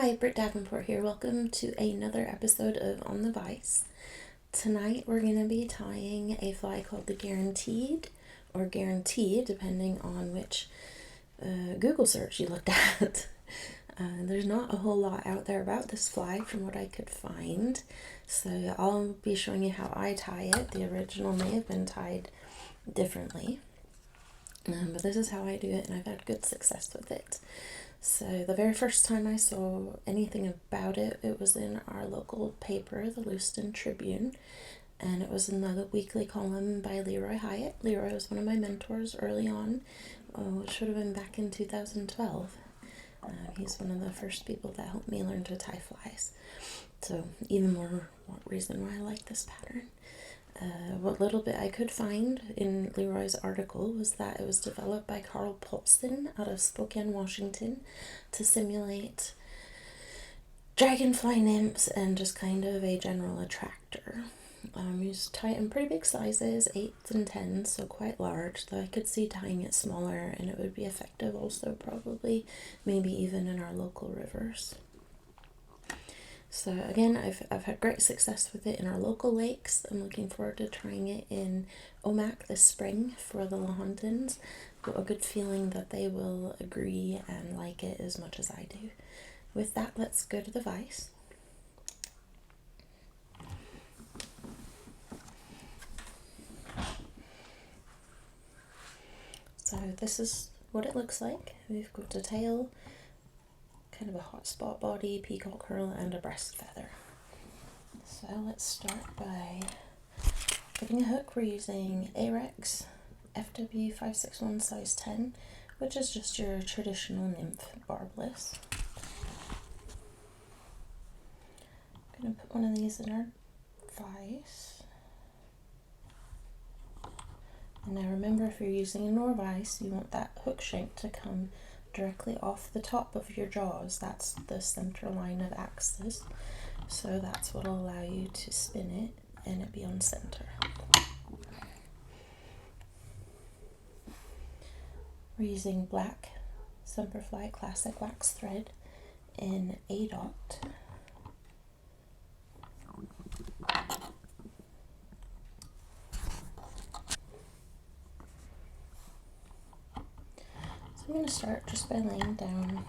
Hi, Britt Davenport here. Welcome to another episode of On the Vice. Tonight we're going to be tying a fly called the Guaranteed, or Guarantee, depending on which Google search you looked at. There's not a whole lot out there about this fly from what I could find, so I'll be showing you how I tie it. The original may have been tied differently, but this is how I do it, and I've had good success with it. So the very first time I saw anything about it, it was in our local paper, the Lewiston Tribune, and it was in the weekly column by Leroy Hyatt. Leroy was one of my mentors early on, it should have been back in 2012. He's one of the first people that helped me learn to tie flies. So even more reason why I like this pattern. What little bit I could find in Leroy's article was that it was developed by Karl Paulson out of Spokane, Washington, to simulate dragonfly nymphs and just kind of a general attractor. Used tie it in pretty big sizes, 8s and 10s, so quite large, though I could see tying it smaller and it would be effective also, probably, maybe even in our local rivers. So again, I've had great success with it in our local lakes. I'm looking forward to trying it in Omak this spring for the Lahontans. Got a good feeling that they will agree and like it as much as I do. With that, let's go to the vise. So this is what it looks like. We've got a tail, kind of a hot spot body, peacock herl, and a breast feather. So let's start by putting a hook. We're using Ahrex FW561 size 10, which is just your traditional nymph barbless. I'm going to put one of these in our vise. And now remember, if you're using a Norvise, you want that hook shank to come directly off the top of your jaws. That's the center line of axis, so that's what will allow you to spin it and it be on center. We're using black Semperfli classic wax thread in A dot. I'm going to start just by laying down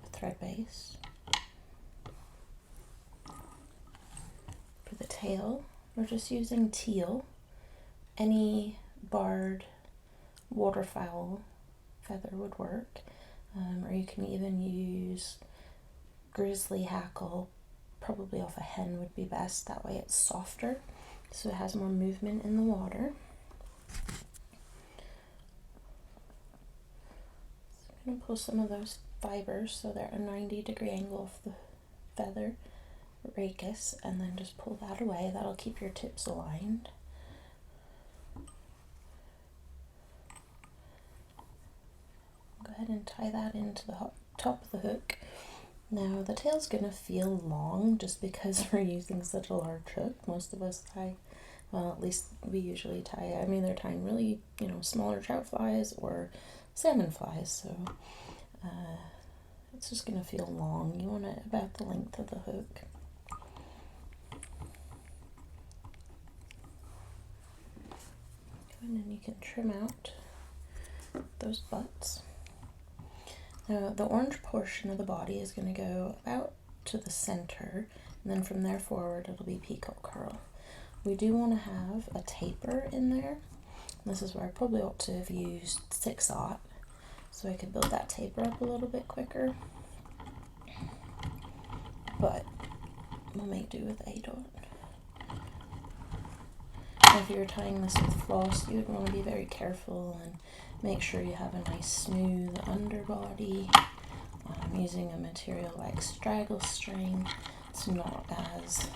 a thread base. For the tail, we're just using teal. Any barred waterfowl feather would work, or you can even use grizzly hackle, probably off a hen would be best. That way it's softer, so it has more movement in the water. I'm going to pull some of those fibers so they're at a 90-degree angle off the feather rachis, and then just pull that away. That'll keep your tips aligned. Go ahead and tie that into the top of the hook. Now the tail's going to feel long just because we're using such a large hook. Most of us tie, well, at least we usually tie, I'm either tying really, smaller trout flies or salmon flies, so it's just going to feel long. You want it about the length of the hook. And then you can trim out those butts. Now the orange portion of the body is going to go about to the center, and then from there forward it'll be peacock herl. We do want to have a taper in there. This is where I probably ought to have used 6/0, so I could build that taper up a little bit quicker. But we'll make do with A dot. If you're tying this with floss, you would want to be very careful and make sure you have a nice smooth underbody. I'm using a material like Straggle string. It's not as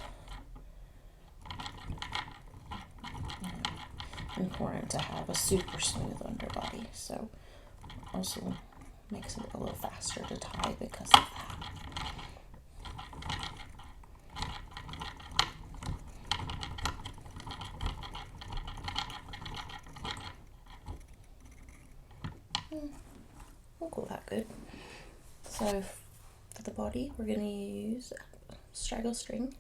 important to have a super smooth underbody, so also makes it a little faster to tie because of that. We'll go that good. So the the body, we're going to use straggle string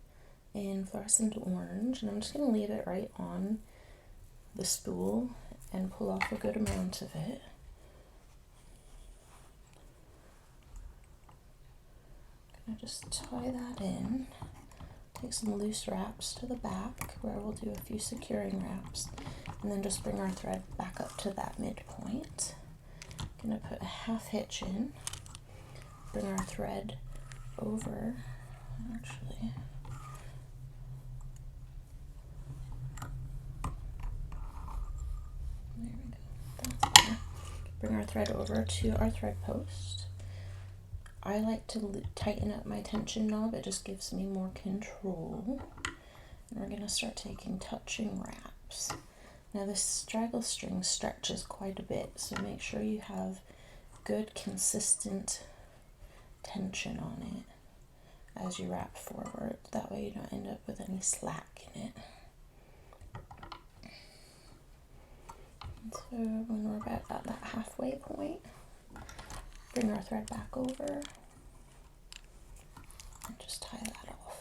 in fluorescent orange, and I'm just going to leave it right on the spool and pull off a good amount of it. I'm going to just tie that in, take some loose wraps to the back where we'll do a few securing wraps, and then just bring our thread back up to that midpoint. I'm going to put a half hitch in, bring our thread over, actually, there we go, that's better. Bring our thread over to our thread post. I like to tighten up my tension knob, it just gives me more control. And we're going to start taking touching wraps. Now this straggle string stretches quite a bit, so make sure you have good consistent tension on it as you wrap forward. That way you don't end up with any slack in it. So when we're about at that halfway point, bring our thread back over and just tie that off.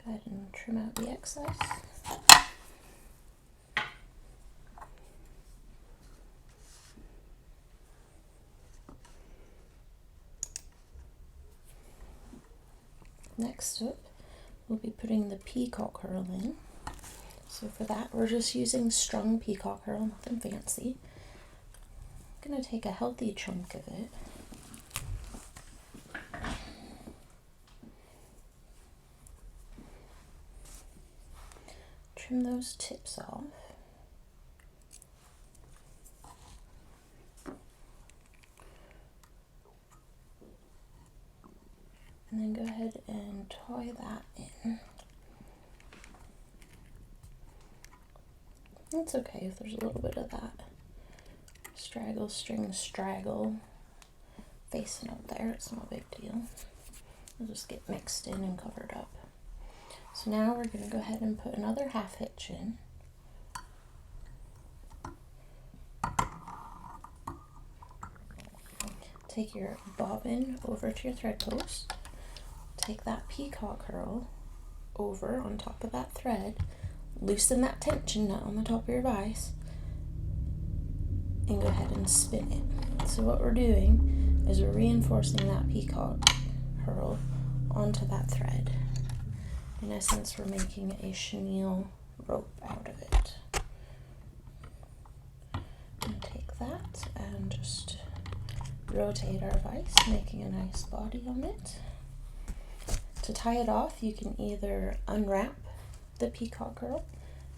Go ahead and trim out the excess. Next up, we'll be putting the peacock herl in. So for that, we're just using strung peacock herl, nothing fancy. I'm going to take a healthy chunk of it. Trim those tips off. And then go ahead and tie that in. It's okay if there's a little bit of that straggle string straggle facing up there, it's no big deal. It'll just get mixed in and covered up. So now we're going to go ahead and put another half hitch in. Take your bobbin over to your thread post, take that peacock herl over on top of that thread, loosen that tension nut on the top of your vise, and go ahead and spin it. So what we're doing is we're reinforcing that peacock herl onto that thread. In essence, we're making a chenille rope out of it. And take that and just rotate our vise, making a nice body on it. To tie it off, you can either unwrap the peacock herl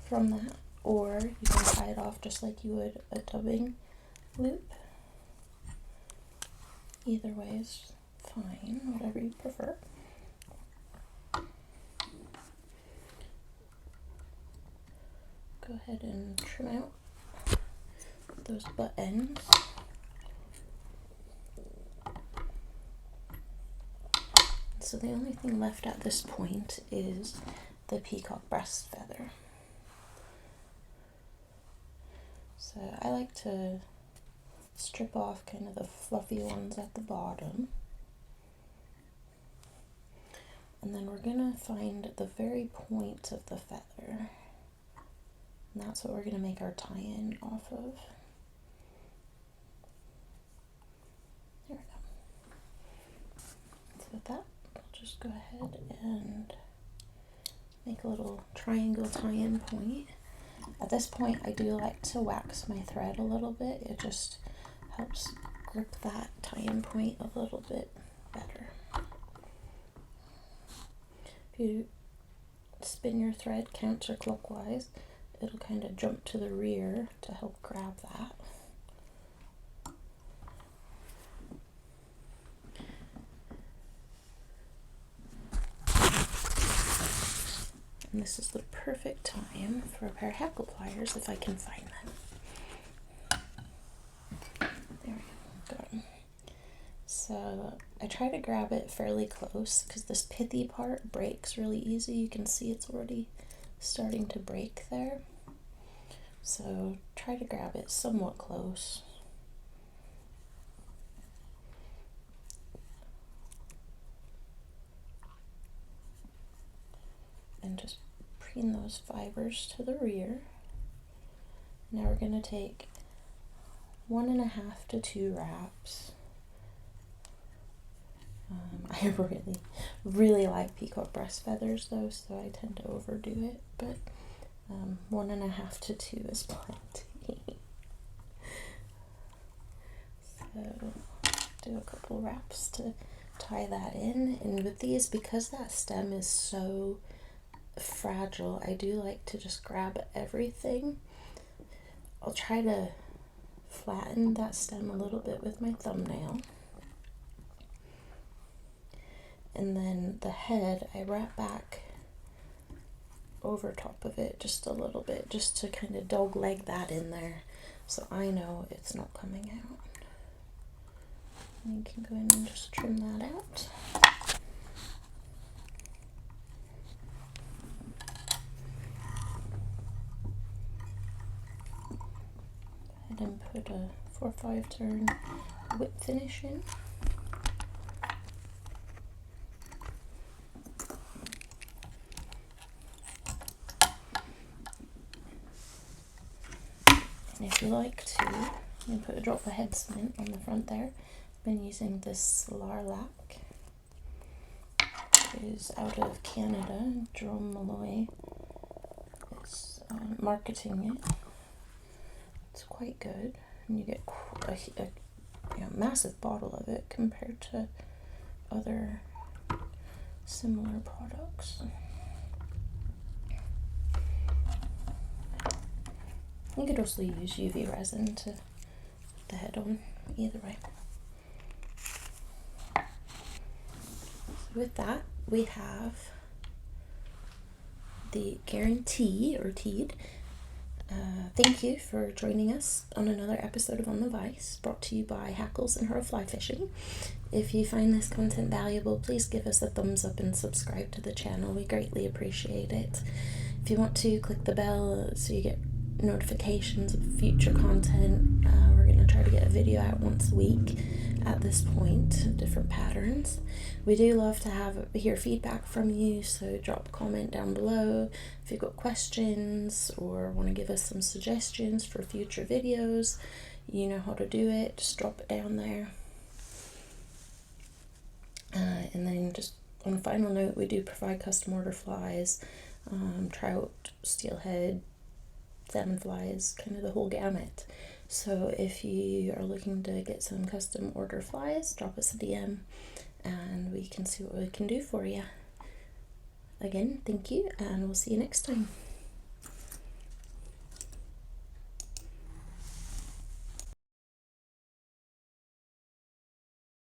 from that, or you can tie it off just like you would a dubbing loop. Either way is fine, whatever you prefer. Go ahead and trim out those butt ends. So the only thing left at this point is the peacock breast feather. So I like to strip off kind of the fluffy ones at the bottom. And then we're gonna find the very point of the feather. And that's what we're gonna make our tie-in off of. There we go. So with that, I'll just go ahead and make a little triangle tie-in point. At this point, I do like to wax my thread a little bit. It just helps grip that tie-in point a little bit better. If you spin your thread counterclockwise, it'll kind of jump to the rear to help grab that. And this is the perfect time for a pair of hackle pliers if I can find them. There we go, got them. So I try to grab it fairly close because this pithy part breaks really easy. You can see it's already starting to break there. So try to grab it somewhat close. and just preen those fibers to the rear. Now we're going to take 1.5 to 2 wraps. I really like peacock breast feathers though, so I tend to overdo it, but 1.5 to 2 is plenty. So do a couple wraps to tie that in, and with these, because that stem is so fragile, I do like to just grab everything. I'll try to flatten that stem a little bit with my thumbnail. And then the head, I wrap back over top of it just a little bit, just to kind of dog leg that in there, so I know it's not coming out. And you can go in and just trim that out. Go ahead and put a 4 or 5 turn whip finish in. If you like to, you can put a drop of head cement on the front there. I've been using this lilac. It is out of Canada. Jerome Malloy is marketing it. It's quite good, and you get a massive bottle of it compared to other similar products. You could also use UV resin to put the head on, either way. So with that, we have the guarantee or teed. Thank you for joining us on another episode of On the Vice, brought to you by Hackles and Herl Fly Fishing. If you find this content valuable, please give us a thumbs up and subscribe to the channel. We greatly appreciate it. If you want to, click the bell so you get notifications of future content. We're going to try to get a video out once a week at this point, different patterns. We do love to hear feedback from you, so drop a comment down below if you've got questions or want to give us some suggestions for future videos. You know how to do it, just drop it down there. And then just on a final note, we do provide custom order flies, trout, steelhead, salmon flies, kind of the whole gamut. So if you are looking to get some custom order flies, drop us a DM and we can see what we can do for you. Again, thank you, and we'll see you next time.